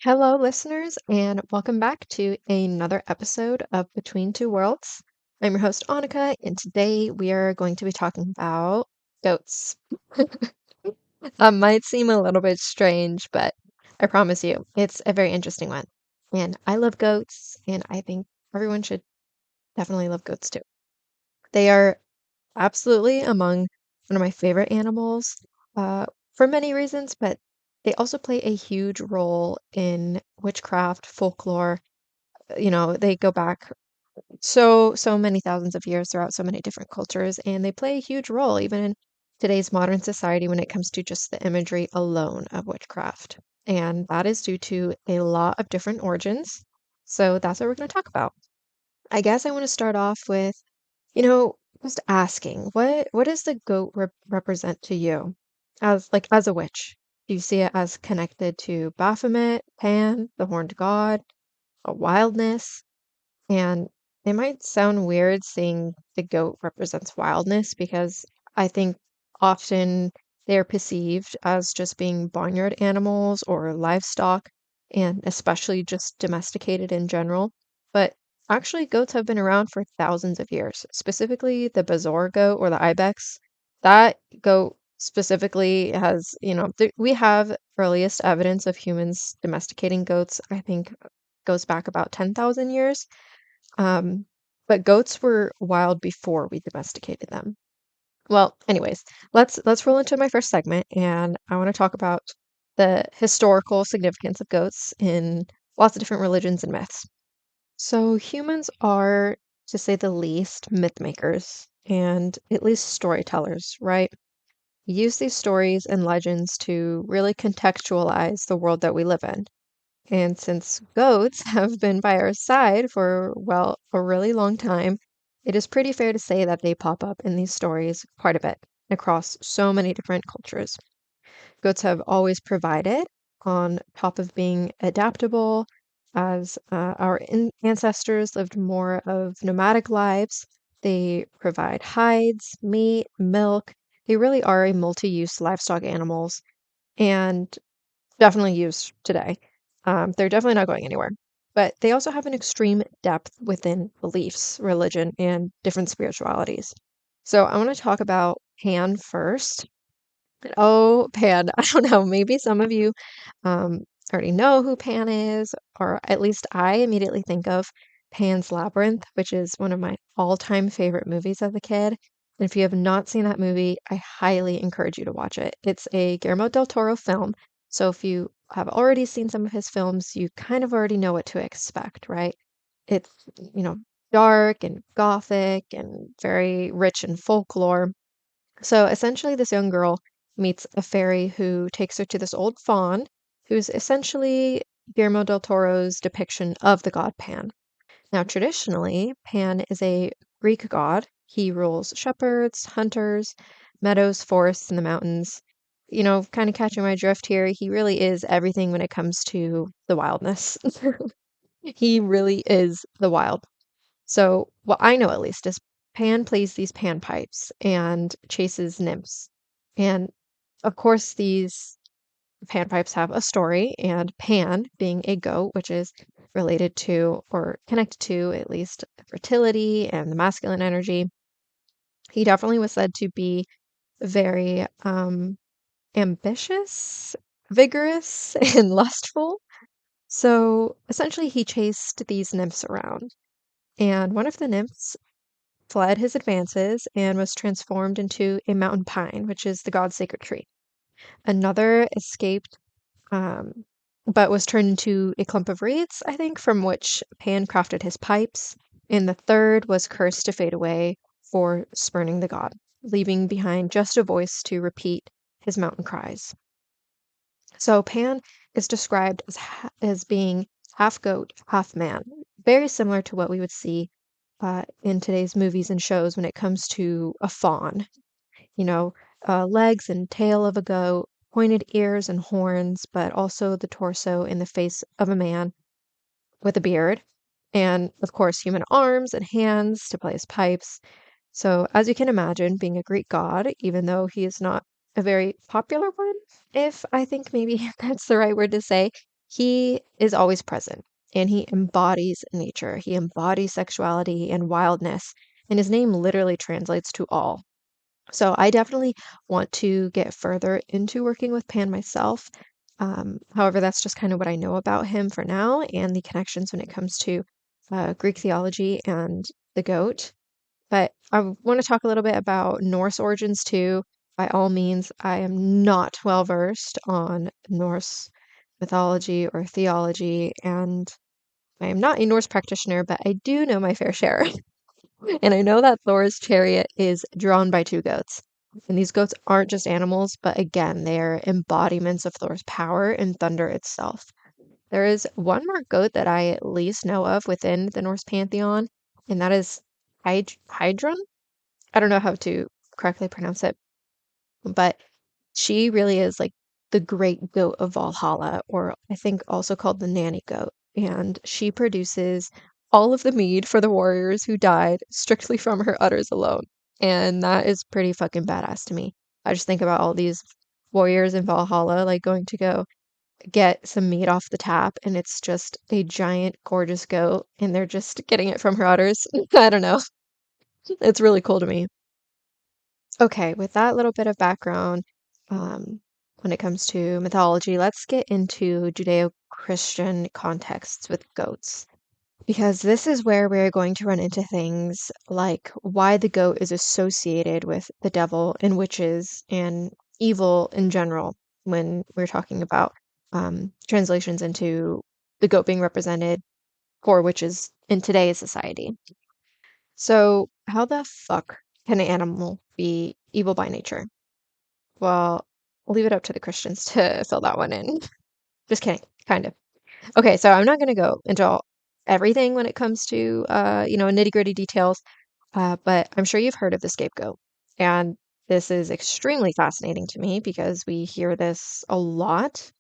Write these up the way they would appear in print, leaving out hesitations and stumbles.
Hello, listeners, and welcome back to another episode of Between Two Worlds. I'm your host, Annika, and today we are going to be talking about goats. Might seem a little bit strange, but I promise you, it's a very interesting one. And I love goats, and I think everyone should definitely love goats too. They are absolutely among one of my favorite animals for many reasons, but they also play a huge role in witchcraft, folklore. They go back so many thousands of years throughout so many different cultures, and they play a huge role even in today's modern society when it comes to just the imagery alone of witchcraft. And that is due to a lot of different origins. So that's what we're going to talk about. I guess I want to start off with, just asking, what does the goat represent to you as a witch? Do you see it as connected to Baphomet, Pan, the horned god, a wildness? And it might sound weird saying the goat represents wildness because I think often they're perceived as just being barnyard animals or livestock, and especially just domesticated in general. But actually, goats have been around for thousands of years, specifically the Bezoar goat or the ibex. That goat specifically has, we have earliest evidence of humans domesticating goats, I think goes back about 10,000 years. Um, but goats were wild before we domesticated them. Well, anyways, let's roll into my first segment, and I want to talk about the historical significance of goats in lots of different religions and myths. So humans are, to say the least, myth makers and at least storytellers, right? We use these stories and legends to really contextualize the world that we live in. And since goats have been by our side for, well, a really long time, it is pretty fair to say that they pop up in these stories quite a bit across so many different cultures. Goats have always provided, on top of being adaptable, as our ancestors lived more of nomadic lives. They provide hides, meat, milk. They really are a multi use livestock animals and definitely used today. They're definitely not going anywhere. But they also have an extreme depth within beliefs, religion, and different spiritualities. So I want to talk about Pan first. Oh, Pan, I don't know, maybe some of you um, already know who Pan is, or at least I immediately think of Pan's Labyrinth, which is one of my all-time favorite movies as a kid. And if you have not seen that movie, I highly encourage you to watch it. It's a Guillermo del Toro film, so if you have already seen some of his films, you kind of already know what to expect, right? It's, you know, dark and gothic and very rich in folklore. So essentially, this young girl meets a fairy who takes her to this old faun, who's essentially Guillermo del Toro's depiction of the god Pan. Now, traditionally, Pan is a Greek god. He rules shepherds, hunters, meadows, forests, and the mountains. Kind of catching my drift here, he really is everything when it comes to the wildness. He really is the wild. So, what I know at least is Pan plays these panpipes and chases nymphs. And of course, these panpipes have a story, and Pan, being a goat, which is related to or connected to at least fertility and the masculine energy, he definitely was said to be very ambitious, vigorous, and lustful. So essentially, he chased these nymphs around. And one of the nymphs fled his advances and was transformed into a mountain pine, which is the god's sacred tree. Another escaped, um, but was turned into a clump of reeds, I think, from which Pan crafted his pipes. And the third was cursed to fade away for spurning the god, leaving behind just a voice to repeat his mountain cries. So Pan is described as being half goat, half man, very similar to what we would see in today's movies and shows when it comes to a fawn. You know, legs and tail of a goat, pointed ears and horns, but also the torso and the face of a man with a beard, and of course, human arms and hands to play his pipes. So, as you can imagine, being a Greek god, even though he is not a very popular one, if I think maybe that's the right word to say, He is always present and he embodies nature. He embodies sexuality and wildness, and his name literally translates to all. So I definitely want to get further into working with Pan myself. However, that's just kind of what I know about him for now and the connections when it comes to Greek theology and the goat. But I want to talk a little bit about Norse origins too. By all means, I am not well versed on Norse mythology or theology, and I am not a Norse practitioner, but I do know my fair share. And I know that Thor's chariot is drawn by two goats. And these goats aren't just animals, but again, they are embodiments of Thor's power and thunder itself. There is one more goat that I at least know of within the Norse pantheon, and that is Hydrun. I don't know how to correctly pronounce it, but she really is like the great goat of Valhalla, or I think also called the nanny goat. And she produces all of the mead for the warriors who died strictly from her udders alone. And that is pretty fucking badass to me. I just think about all these warriors in Valhalla like going to go get some meat off the tap, and it's just a giant, gorgeous goat, and they're just getting it from her udders. I don't know. It's really cool to me. Okay, with that little bit of background, when it comes to mythology, let's get into Judeo-Christian contexts with goats, because this is where we're going to run into things like why the goat is associated with the devil and witches and evil in general when we're talking about translations into the goat being represented for witches in today's society. So, how the fuck can an animal be evil by nature? Well, I'll leave it up to the Christians to fill that one in. Just kidding, kind of. Okay, so I'm not going to go into everything when it comes to, nitty-gritty details, but I'm sure you've heard of the scapegoat. And this is extremely fascinating to me because we hear this a lot.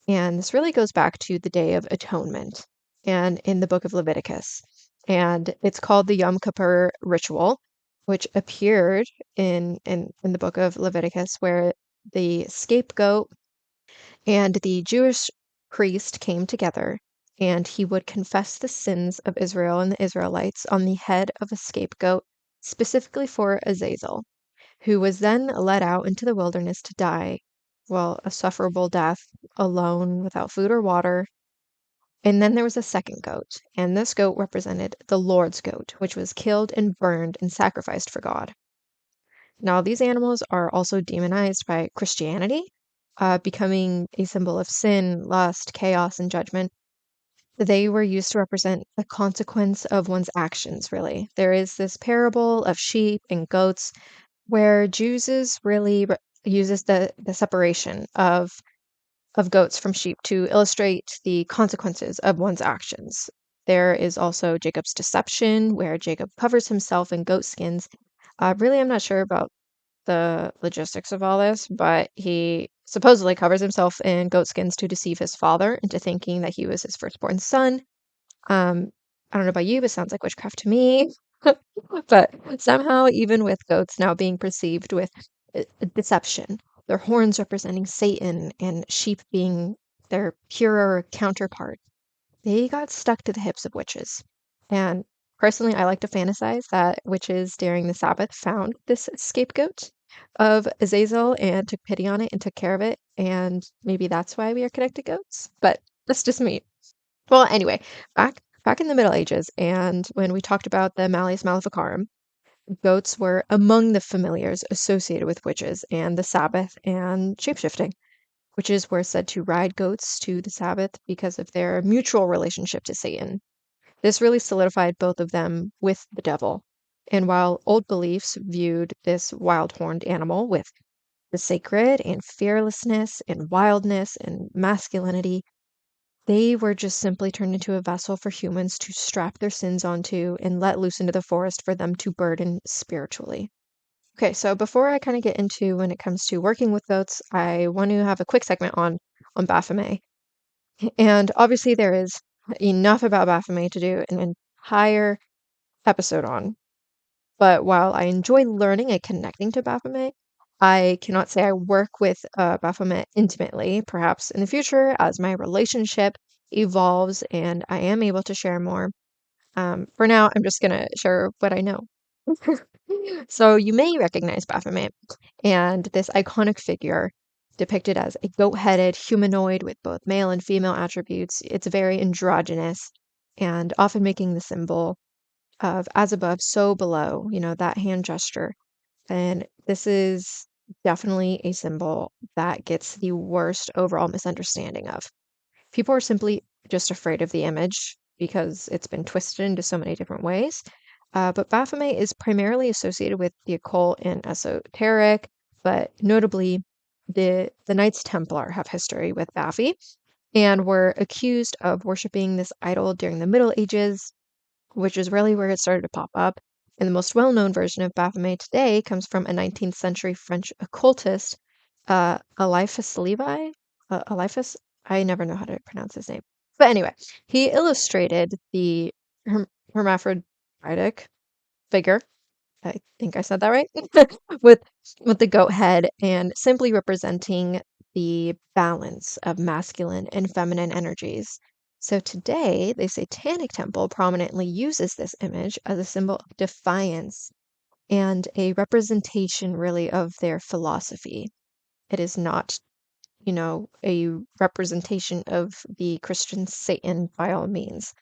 And this really goes back to the Day of Atonement and in the book of Leviticus. And it's called the Yom Kippur ritual, which appeared in the book of Leviticus, where the scapegoat and the Jewish priest came together, and he would confess the sins of Israel and the Israelites on the head of a scapegoat, specifically for Azazel, who was then led out into the wilderness to die, well, a sufferable death, alone, without food or water. And then there was a second goat, and this goat represented the Lord's goat, which was killed and burned and sacrificed for God. Now, these animals are also demonized by Christianity, becoming a symbol of sin, lust, chaos, and judgment. They were used to represent the consequence of one's actions, really. There is this parable of sheep and goats where Jesus really uses the separation of goats from sheep to illustrate the consequences of one's actions. There is also Jacob's deception, where Jacob covers himself in goat skins. Really, I'm not sure about the logistics of all this, but he supposedly covers himself in goat skins to deceive his father into thinking that he was his firstborn son. I don't know about you, but sounds like witchcraft to me. But somehow, even with goats now being perceived with deception, their horns representing Satan and sheep being their purer counterpart, they got stuck to the hips of witches. And personally, I like to fantasize that witches during the Sabbath found this scapegoat of Azazel and took pity on it and took care of it. And maybe that's why we are connected goats. But that's just me. Well, anyway, back in the Middle Ages, and when we talked about the Malleus Maleficarum, goats were among the familiars associated with witches and the Sabbath and shapeshifting. Witches were said to ride goats to the Sabbath because of their mutual relationship to Satan. This really solidified both of them with the devil. And while old beliefs viewed this wild horned animal with the sacred and fearlessness and wildness and masculinity, they were just simply turned into a vessel for humans to strap their sins onto and let loose into the forest for them to burden spiritually. Okay, so before I kind of get into when it comes to working with goats, I want to have a quick segment on Baphomet. And obviously there is enough about Baphomet to do an entire episode on. But while I enjoy learning and connecting to Baphomet, I cannot say I work with Baphomet intimately. Perhaps in the future, as my relationship evolves and I am able to share more. For now, I'm just gonna share what I know. So you may recognize Baphomet and this iconic figure depicted as a goat-headed humanoid with both male and female attributes. It's very androgynous and often making the symbol of as above, so below, that hand gesture. And this is definitely a symbol that gets the worst overall misunderstanding of. People are simply just afraid of the image because it's been twisted into so many different ways. But Baphomet is primarily associated with the occult and esoteric, but notably, the Knights Templar have history with Baffy and were accused of worshiping this idol during the Middle Ages, which is really where it started to pop up. And the most well-known version of Baphomet today comes from a 19th century French occultist, Eliphas Levi. Eliphas, I never know how to pronounce his name. But anyway, he illustrated the hermaphroditic figure. I think I said that right. with with the goat head and simply representing the balance of masculine and feminine energies. So today, the Satanic Temple prominently uses this image as a symbol of defiance and a representation really of their philosophy. It is not, a representation of the Christian Satan by all means.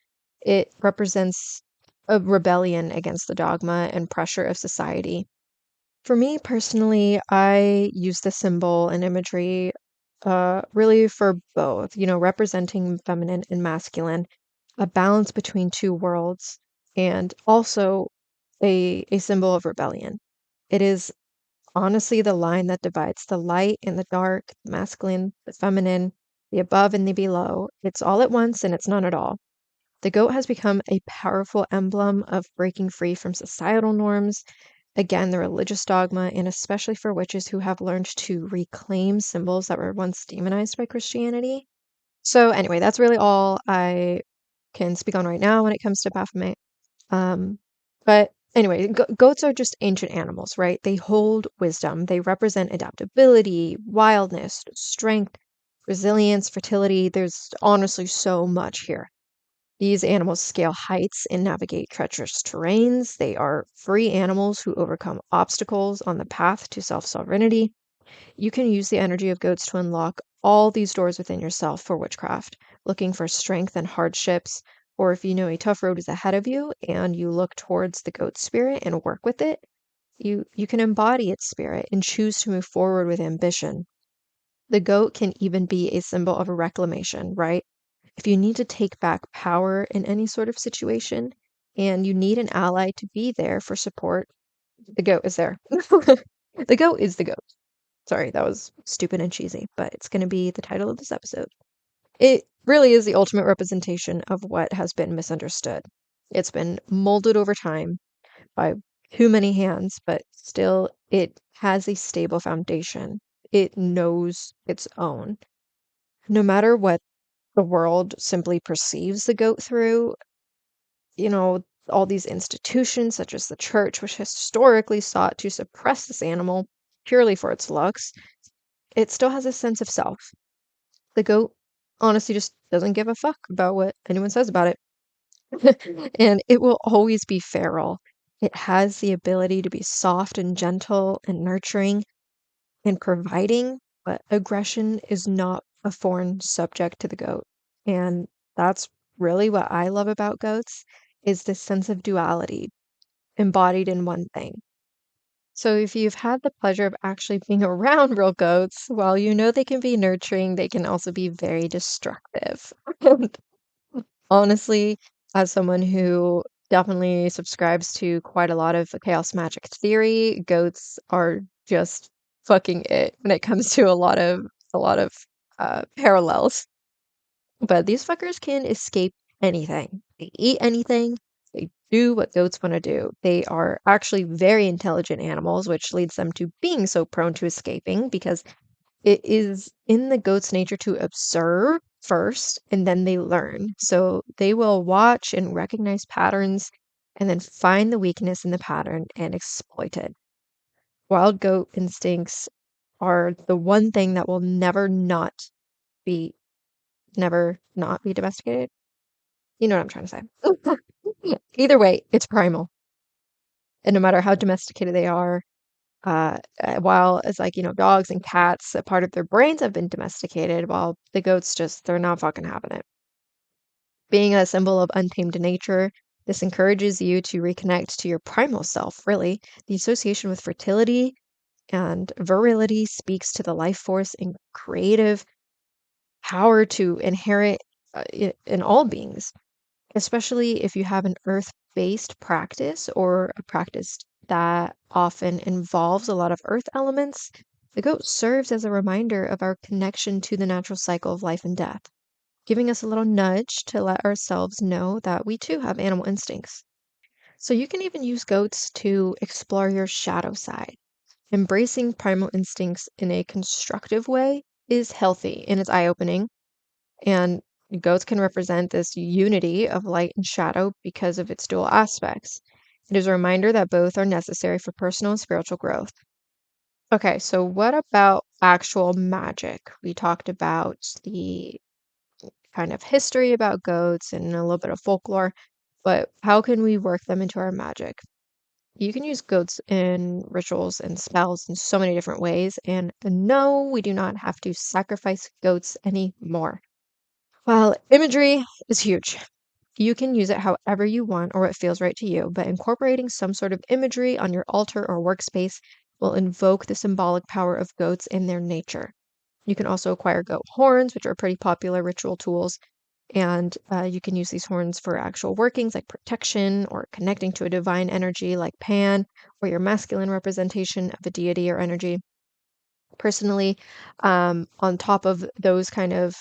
It represents a rebellion against the dogma and pressure of society. For me personally, I use the symbol and imagery really for both, representing feminine and masculine, a balance between two worlds, and also a symbol of rebellion. It is honestly the line that divides the light and the dark, the masculine, the feminine, the above and the below. It's all at once and it's none at all. The goat has become a powerful emblem of breaking free from societal norms, again, the religious dogma, and especially for witches who have learned to reclaim symbols that were once demonized by Christianity. So, anyway, that's really all I can speak on right now when it comes to Baphomet. But anyway, goats are just ancient animals, right? They hold wisdom. They represent adaptability, wildness, strength, resilience, fertility. There's honestly so much here. These animals scale heights and navigate treacherous terrains. They are free animals who overcome obstacles on the path to self sovereignty. You can use the energy of goats to unlock all these doors within yourself for witchcraft, looking for strength and hardships, or if you know a tough road is ahead of you and you look towards the goat spirit and work with it, you can embody its spirit and choose to move forward with ambition. The goat can even be a symbol of a reclamation, right? If you need to take back power in any sort of situation and you need an ally to be there for support, the goat is there. The goat is the goat. Sorry, that was stupid and cheesy, but it's going to be the title of this episode. It really is the ultimate representation of what has been misunderstood. It's been molded over time by too many hands, but still it has a stable foundation. It knows its own. No matter what the world simply perceives the goat through, all these institutions such as the church, which historically sought to suppress this animal purely for its looks, it still has a sense of self. The goat honestly just doesn't give a fuck about what anyone says about it. And it will always be feral. It has the ability to be soft and gentle and nurturing and providing, but aggression is not a foreign subject to the goat. And that's really what I love about goats is this sense of duality embodied in one thing. So if you've had the pleasure of actually being around real goats, while you know they can be nurturing, they can also be very destructive. And honestly, as someone who definitely subscribes to quite a lot of chaos magic theory, goats are just fucking it when it comes to a lot of parallels. But these fuckers can escape anything. They eat anything. They do what goats want to do. They are actually very intelligent animals, which leads them to being so prone to escaping because it is in the goat's nature to observe first and then they learn. So they will watch and recognize patterns and then find the weakness in the pattern and exploit it. Wild goat instincts are the one thing that will be never not be domesticated. You know what I'm trying to say. Either way, it's primal. And no matter how domesticated they are, while it's like, dogs and cats, a part of their brains have been domesticated, while the goats they're not fucking having it. Being a symbol of untamed nature, this encourages you to reconnect to your primal self, really. The association with fertility and virility speaks to the life force and creative power to inherit in all beings, especially if you have an earth-based practice or a practice that often involves a lot of earth elements. The goat serves as a reminder of our connection to the natural cycle of life and death, giving us a little nudge to let ourselves know that we too have animal instincts. So you can even use goats to explore your shadow side. Embracing primal instincts in a constructive way is healthy and it's eye-opening. And goats can represent this unity of light and shadow because of its dual aspects. It is a reminder that both are necessary for personal and spiritual growth. Okay, so what about actual magic? We talked about the kind of history about goats and a little bit of folklore, but how can we work them into our magic? You can use goats in rituals and spells in so many different ways, and no, we do not have to sacrifice goats anymore. Well, imagery is huge. You can use it however you want or what feels right to you, but incorporating some sort of imagery on your altar or workspace will invoke the symbolic power of goats and their nature. You can also acquire goat horns, which are pretty popular ritual tools, and you can use these horns for actual workings like protection or connecting to a divine energy like Pan or your masculine representation of a deity or energy. Personally, on top of those kind of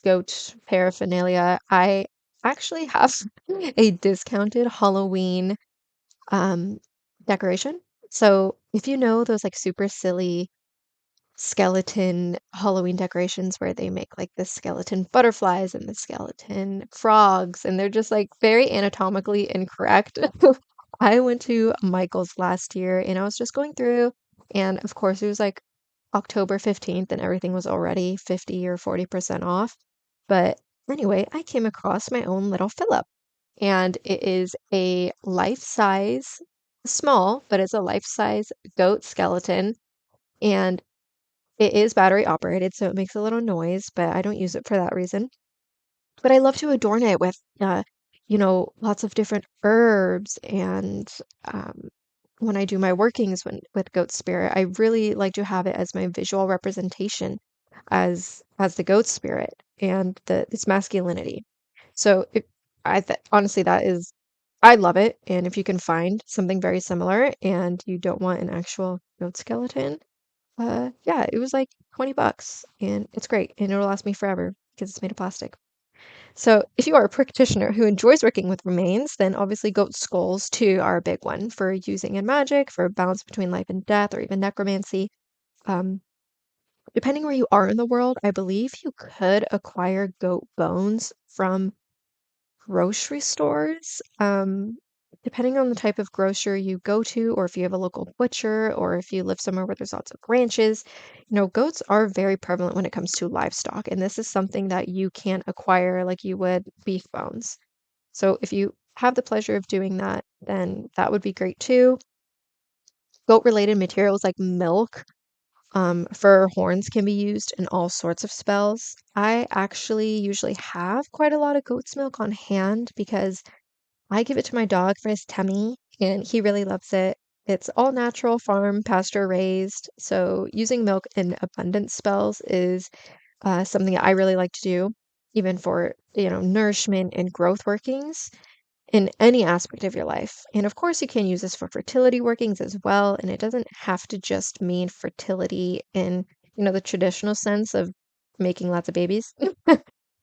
goat paraphernalia, I actually have a discounted Halloween um, decoration. So if you know those like super silly skeleton Halloween decorations where they make like the skeleton butterflies and the skeleton frogs, and they're just like very anatomically incorrect. I went to Michael's last year and I was just going through, and of course, it was like October 15th and everything was already 50 or 40% off. But anyway, I came across my own little Philip, and it is a life size, small, but it's a life size goat skeleton. And it is battery operated, so it makes a little noise, but I don't use it for that reason. But I love to adorn it with, lots of different herbs. And when I do my workings with goat spirit, I really like to have it as my visual representation as the goat spirit and its masculinity. So honestly, I love it. And if you can find something very similar and you don't want an actual goat skeleton, yeah, it was like 20 bucks and it's great and it'll last me forever because it's made of plastic. So if you are a practitioner who enjoys working with remains, then obviously goat skulls too are a big one for using in magic, for balance between life and death, or even necromancy. Um, Depending where you are in the world, I believe you could acquire goat bones from grocery stores. Depending on the type of grocer you go to, or if you have a local butcher, or if you live somewhere where there's lots of ranches, goats are very prevalent when it comes to livestock. And this is something that you can't acquire like you would beef bones. So if you have the pleasure of doing that, then that would be great too. Goat related materials like milk for horns can be used in all sorts of spells. I actually usually have quite a lot of goat's milk on hand because I give it to my dog for his tummy, and he really loves it. It's all natural, farm, pasture raised, so using milk in abundant spells is something that I really like to do, even for, nourishment and growth workings in any aspect of your life. And of course, you can use this for fertility workings as well, and it doesn't have to just mean fertility in, the traditional sense of making lots of babies,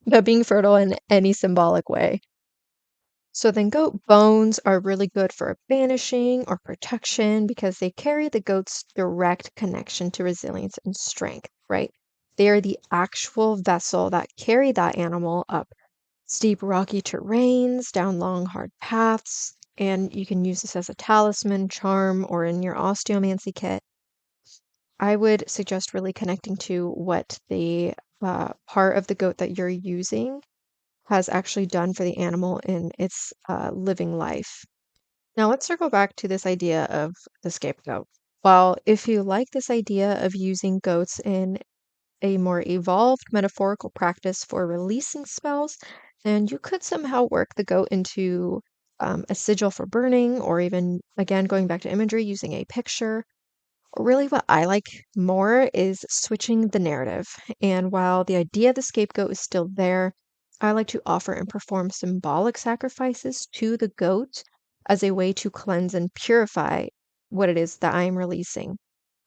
but being fertile in any symbolic way. So then goat bones are really good for banishing or protection because they carry the goat's direct connection to resilience and strength, right? They are the actual vessel that carry that animal up steep rocky terrains, down long hard paths, and you can use this as a talisman, charm, or in your osteomancy kit. I would suggest really connecting to what the part of the goat that you're using has actually done for the animal in its living life. Now, let's circle back to this idea of the scapegoat. Well, if you like this idea of using goats in a more evolved metaphorical practice for releasing spells, then you could somehow work the goat into a sigil for burning, or even, again, going back to imagery, using a picture. Really, what I like more is switching the narrative. And while the idea of the scapegoat is still there, I like to offer and perform symbolic sacrifices to the goat as a way to cleanse and purify what it is that I am releasing.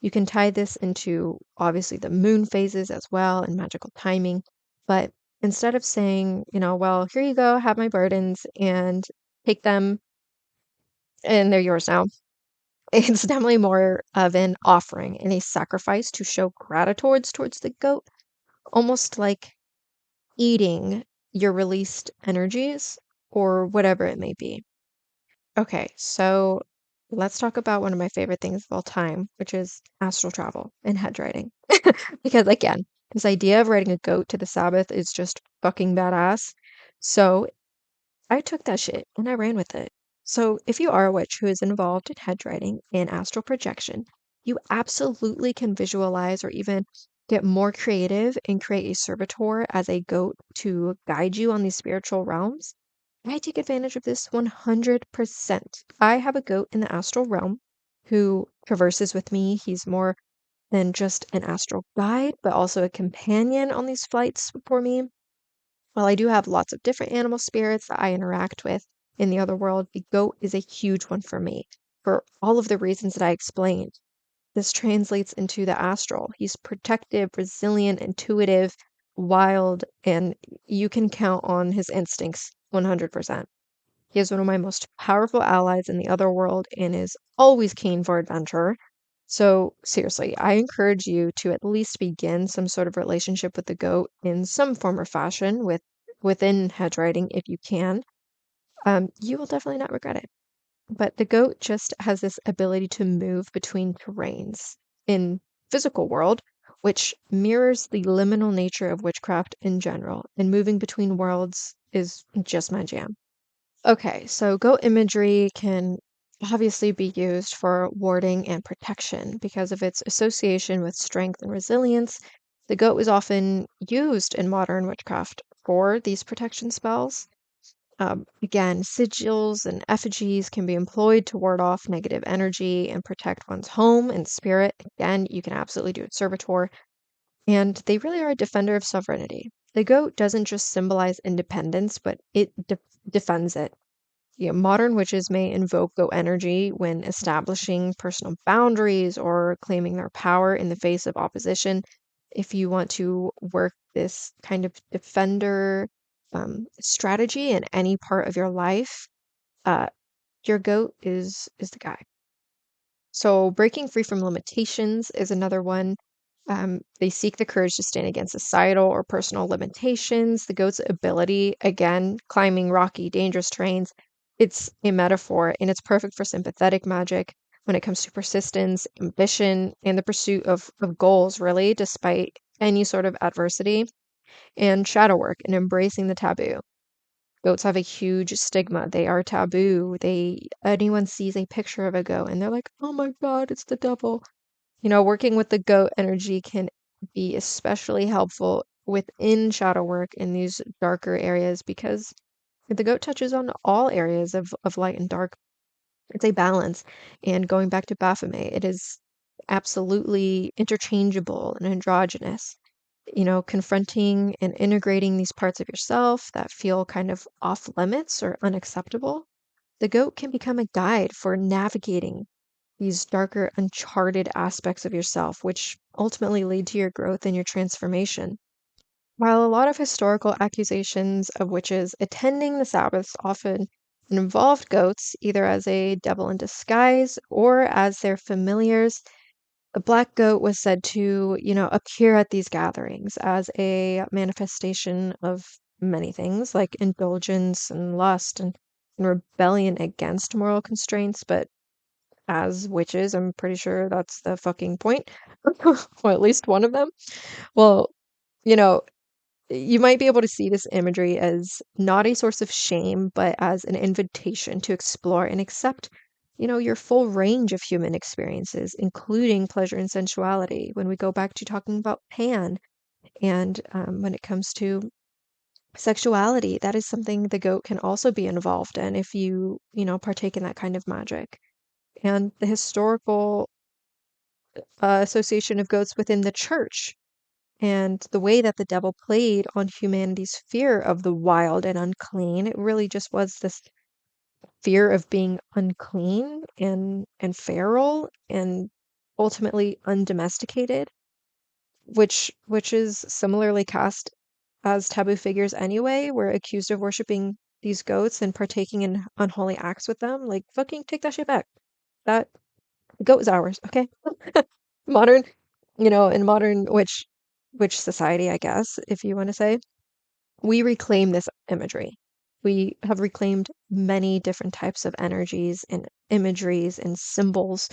You can tie this into obviously the moon phases as well and magical timing. But instead of saying, well, here you go, have my burdens and take them and they're yours now, it's definitely more of an offering and a sacrifice to show gratitude towards the goat, almost like eating your released energies or whatever it may be. Okay, so let's talk about one of my favorite things of all time, which is astral travel and head writing. Because again, this idea of riding a goat to the Sabbath is just fucking badass. So I took that shit and I ran with it. So, if you are a witch who is involved in head writing and astral projection, you absolutely can visualize or even get more creative and create a servitor as a goat to guide you on these spiritual realms. I take advantage of this 100%. I have a goat in the astral realm who traverses with me. He's more than just an astral guide, but also a companion on these flights for me. While I do have lots of different animal spirits that I interact with in the other world, the goat is a huge one for me for all of the reasons that I explained. This translates into the astral. He's protective, resilient, intuitive, wild, and you can count on his instincts 100%. He is one of my most powerful allies in the other world and is always keen for adventure. So, seriously, I encourage you to at least begin some sort of relationship with the goat in some form or fashion within hedge riding if you can. You will definitely not regret it. But the goat just has this ability to move between terrains in physical world, which mirrors the liminal nature of witchcraft in general. And moving between worlds is just my jam. Okay, so goat imagery can obviously be used for warding and protection because of its association with strength and resilience. The goat is often used in modern witchcraft for these protection spells. Again, sigils and effigies can be employed to ward off negative energy and protect one's home and spirit. Again, you can absolutely do it servitor. And they really are a defender of sovereignty. The goat doesn't just symbolize independence, but it defends it. Modern witches may invoke goat energy when establishing personal boundaries or claiming their power in the face of opposition. If you want to work this kind of defender strategy in any part of your life, uh, your goat is the guy. So, breaking free from limitations is another one. They seek the courage to stand against societal or personal limitations. The goat's ability, again, climbing rocky, dangerous terrains, it's a metaphor and it's perfect for sympathetic magic when it comes to persistence, ambition, and the pursuit of goals, really, despite any sort of adversity, and shadow work and embracing the taboo. Goats have a huge stigma. They are taboo. Anyone sees a picture of a goat and they're like, "Oh my God, it's the devil." Working with the goat energy can be especially helpful within shadow work in these darker areas because the goat touches on all areas of light and dark. It's a balance. And going back to Baphomet, it is absolutely interchangeable and androgynous. Confronting and integrating these parts of yourself that feel kind of off limits or unacceptable. The goat can become a guide for navigating these darker, uncharted aspects of yourself, which ultimately lead to your growth and your transformation. While a lot of historical accusations of witches attending the Sabbaths often involved goats, either as a devil in disguise or as their familiars, the black goat was said to, appear at these gatherings as a manifestation of many things like indulgence and lust and rebellion against moral constraints, but as witches. I'm pretty sure that's the fucking point. Or at least one of them. Well, you know, you might be able to see this imagery as not a source of shame, but as an invitation to explore and accept, your full range of human experiences, including pleasure and sensuality. When we go back to talking about Pan, and when it comes to sexuality, that is something the goat can also be involved in if you partake in that kind of magic. And the historical association of goats within the church and the way that the devil played on humanity's fear of the wild and unclean, it really just was this fear of being unclean and feral and ultimately undomesticated, which is similarly cast as taboo figures anyway. We're accused of worshiping these goats and partaking in unholy acts with them. Like, fucking take that shit back. That the goat is ours, okay? Modern, in modern witch society, I guess, if you want to say, we reclaim this imagery. We have reclaimed many different types of energies and imageries and symbols,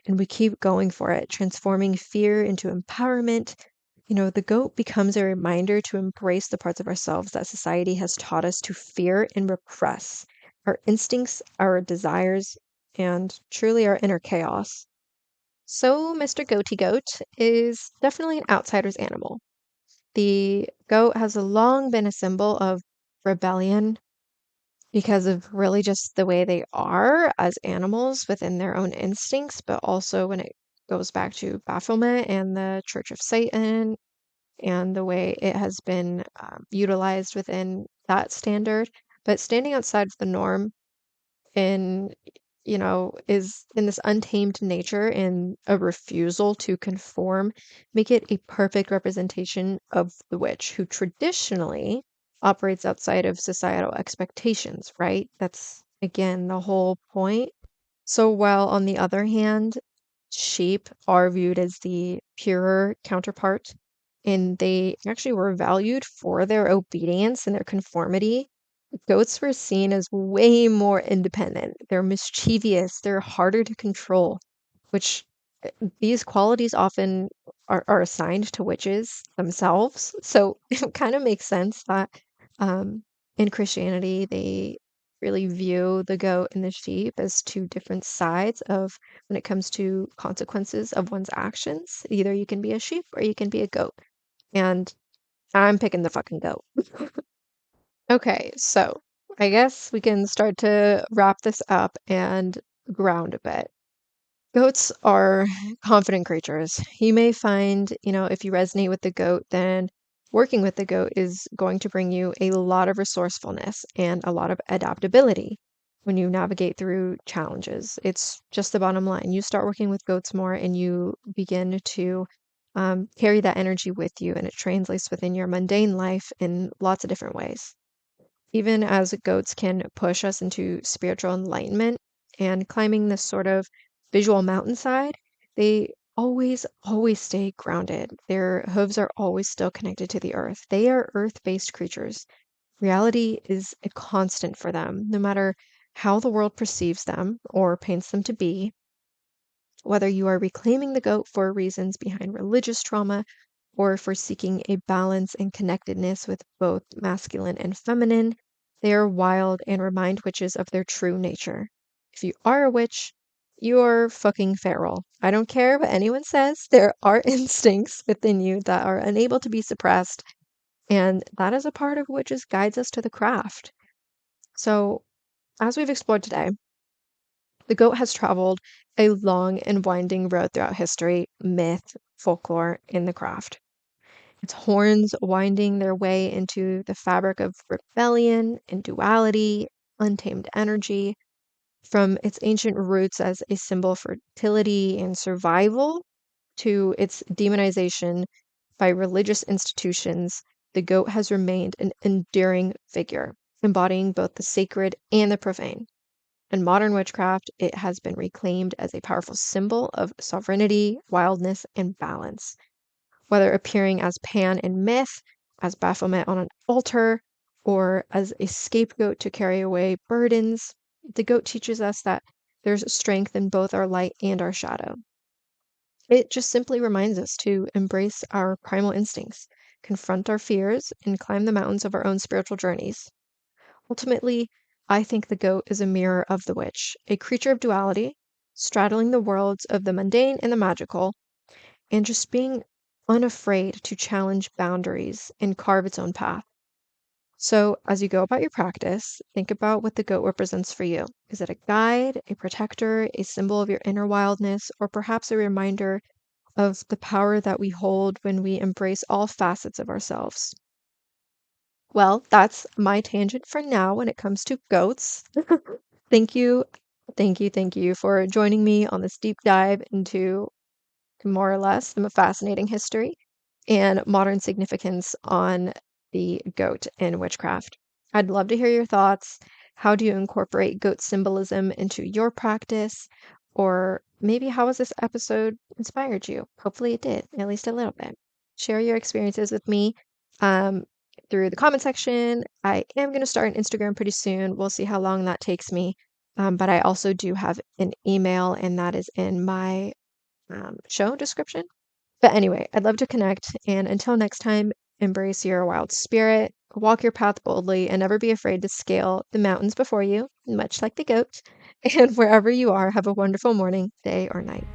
and we keep going for it, transforming fear into empowerment. The goat becomes a reminder to embrace the parts of ourselves that society has taught us to fear and repress, our instincts, our desires, and truly our inner chaos. So, Mr. Goaty Goat is definitely an outsider's animal. The goat has long been a symbol of rebellion because of really just the way they are as animals within their own instincts, but also when it goes back to Baphomet and the Church of Satan and the way it has been utilized within that standard. But standing outside of the norm in is in this untamed nature and a refusal to conform, make it a perfect representation of the witch who traditionally operates outside of societal expectations, right? That's again the whole point. So while on the other hand, sheep are viewed as the purer counterpart, and they actually were valued for their obedience and their conformity, goats were seen as way more independent. They're mischievous, they're harder to control, which these qualities often are assigned to witches themselves. So it kind of makes sense that um, in Christianity, they really view the goat and the sheep as two different sides of when it comes to consequences of one's actions. Either you can be a sheep or you can be a goat. And I'm picking the fucking goat. Okay, so I guess we can start to wrap this up and ground a bit. Goats are confident creatures. You may find, if you resonate with the goat, then working with the goat is going to bring you a lot of resourcefulness and a lot of adaptability when you navigate through challenges. It's just the bottom line. You start working with goats more and you begin to carry that energy with you, and it translates within your mundane life in lots of different ways. Even as goats can push us into spiritual enlightenment and climbing this sort of visual mountainside, they always stay grounded. Their hooves are always still connected to the earth. They are earth-based creatures. Reality is a constant for them, no matter how the world perceives them or paints them to be. Whether you are reclaiming the goat for reasons behind religious trauma or for seeking a balance and connectedness with both masculine and feminine, they are wild and remind witches of their true nature. If you are a witch, you're fucking feral. I don't care what anyone says, there are instincts within you that are unable to be suppressed, and that is a part of which guides us to the craft. So, as we've explored today, the goat has traveled a long and winding road throughout history, myth, folklore, and the craft. Its horns winding their way into the fabric of rebellion and duality, untamed energy, from its ancient roots as a symbol of fertility and survival to its demonization by religious institutions. The goat has remained an enduring figure, embodying both the sacred and the profane. In modern witchcraft, it has been reclaimed as a powerful symbol of sovereignty, wildness, and balance. Whether appearing as Pan in myth, as Baphomet on an altar, or as a scapegoat to carry away burdens, the goat teaches us that There's strength in both our light and our shadow. It just simply reminds us to embrace our primal instincts, confront our fears, and climb the mountains of our own spiritual journeys. Ultimately, I think the goat is a mirror of the witch, a creature of duality, straddling the worlds of the mundane and the magical, and just being unafraid to challenge boundaries and carve its own path. So, as you go about your practice, think about what the goat represents for you. Is it a guide, a protector, a symbol of your inner wildness, or perhaps a reminder of the power that we hold when we embrace all facets of ourselves? Well, that's my tangent for now when it comes to goats. Thank you, thank you for joining me on this deep dive into more or less the fascinating history and modern significance on the goat in witchcraft. I'd love to hear your thoughts. How do you incorporate goat symbolism into your practice? Or maybe how has this episode inspired you? Hopefully it did, at least a little bit. Share your experiences with me um, through the comment section. I am going to start an Instagram pretty soon. We'll see how long that takes me. But I also do have an email, and that is in my show description. But anyway, I'd love to connect. And until next time, embrace your wild spirit, walk your path boldly, and never be afraid to scale the mountains before you, much like the goat. And wherever you are, have a wonderful morning, day, or night.